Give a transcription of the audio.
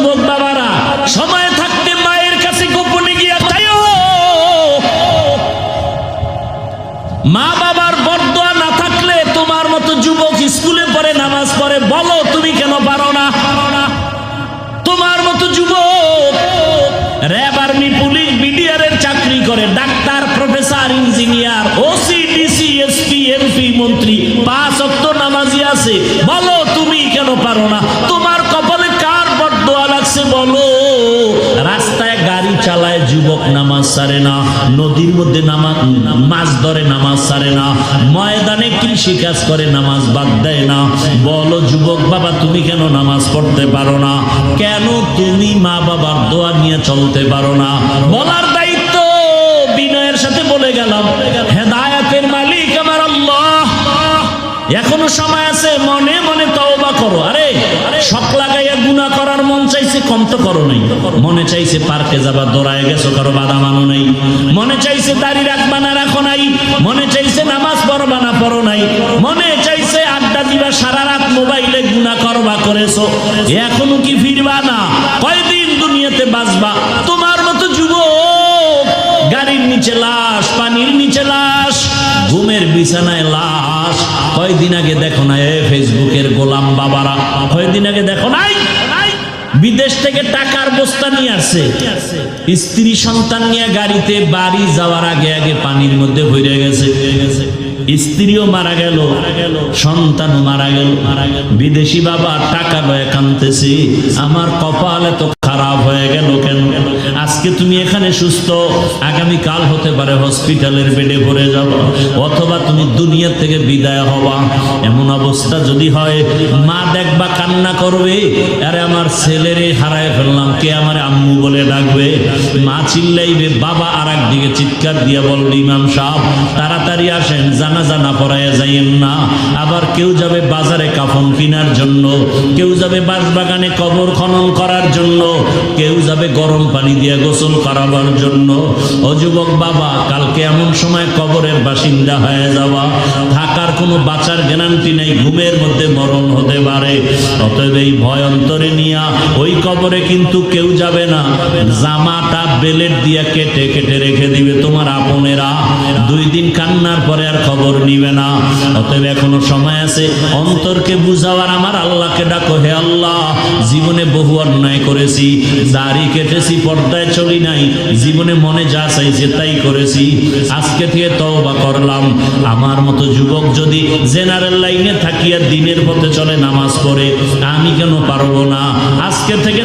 যুবক বাবারা, সময় থাকতে মায়ের কাছে গোপনে গিয়া চাইও। মা বাবার বরদোয়া না থাকলে তোমার মতো যুবক স্কুলে পড়ে, নামাজ পড়ে, বলো তুমি কেন পারো না? তোমার মতো যুবক র‍্যাব, আর্মি, পুলিশ, বিডিআর এর চাকরি করে, doctor, professor, engineer, OC, DC, SP, MP, মন্ত্রী, 5 ওয়াক্ত নামাজি আছে, বলো তুমি কেন পারো না? তোমার কপালে কার বরদোয়া লাগছে বলো? রাস্তায় গাড়ি চালায় যুবক, নামাজ ছাড়ে না। নদীর মধ্যে মাছ ধরে, নামাজ ছাড়ে না। ময়দানে কৃষি কাজ করে, নামাজ বাদ দেয় না। বলো যুবক বাবা, তুমি কেন নামাজ পড়তে পারো না? কেন তুমি মা বাবার দোয়া নিয়ে চলতে পারো না? বলার দায়িত্ব বিনয়ের সাথে বলে গেলাম, হেদায়েতের মালিক আমার আল্লাহ। এখনো সময় আছে, মনে মনে তওবা করো। আরে শখ লাগাইয়া গুনাহ করার মন চাইছে, কম তো করো নাই। মনে চাইছে পার্কে যাবা, দৌড়ায় গেছো, কারো বাধা মানো নাই। মনে চাইছে দাড়ি রাখবা না, রাখো নাই। মনে চাইছে নামাজ পড়বা না, পড়ো নাই। মনে চাইছে আড্ডা দিবা, সারা রাত মোবাইলে গুনাহ করবা, করেছো। এখনো কি ফিরবা না? কয়দিন দুনিয়াতে বাঁচবা? তোমার মতো যুবক গাড়ির নিচে লাশ, পানির নিচে লাশ, ঘুমের বিছানায় লাশ। কয়দিন আগে দেখো না ফেসবুকের গোলাম বাবারা, কয়দিন আগে দেখো নাই বিদেশ থেকে টাকার বস্তা নিয়ে আসছে, স্ত্রী সন্তান নিয়ে গাড়িতে বাড়ি যাওয়ার আগে আগে পানির মধ্যে ভরে গেছে। স্ত্রীও মারা গেল, সন্তানও মারা গেল। বিদেশি বাবা টাকা লয়ে কাঁদতেছে, আমার কপাল এত খারাপ হয়ে গেল কেন? আজকে তুমি এখানে সুস্থ, আগামী কাল হতে পারে হসপিটালের বেডে পড়ে যাও, অথবা তুমি দুনিয়া থেকে বিদায় হবা। এমন অবস্থা যদি হয়, মা দেখবা কান্না করবে, আরে আমার ছেলেরে হারায় ফেললাম, কে আমার আম্মু বলে ডাকবে। মা চিল্লাইবে, বাবা আর একদিকে চিৎকার দিয়ে বলবে, ইমাম সাহেব তাড়াতাড়ি আসেন, জানাজা না পড়াইয়া যাইয়েন না। আবার কেউ যাবে বাজারে কাফন কেনার জন্য, কেউ যাবে বাঁশবাগানে কবর খনন করার জন্য, কেউ যাবে গরম পানি দিয়ে গোসল করাবার জন্য। ও যুবক বাবা, কালকে এমন সময় কবরের বাসিন্দা হয়ে যাওয়া, থাকার কোনো বাঁচার গ্যারান্টি নেই, ঘুমের মধ্যে মরণ হতে পারে। অতএব এই ভয় অন্তরে নিয়া ওই কবরে কিন্তু কেউ যাবে না, জামাটা বেলেট দিয়া কেটে কেটে রেখে দিবে তোমার আপনেরা। 2 দিন কান্নার পরে আর খবর নিবে না। অতএব এখনো সময় আছে, অন্তরকে বুঝাওয়ার, আমার আল্লাহকে ডাকো, হে আল্লাহ জীবনে বহু অন্যায় করেছি, দাড়ি কেটেছি, পর্দায় চলি নাই, জীবনে মনে যা চাইছে তাই করেছি, আজকে থেকে তওবা করলাম। আমার মতো যুবক যদি জেনারেল লাইনে থাকিয়া দিনের পথে চলে, নামাজ পড়ে, আমি কেন পারবো না? আজকে থেকে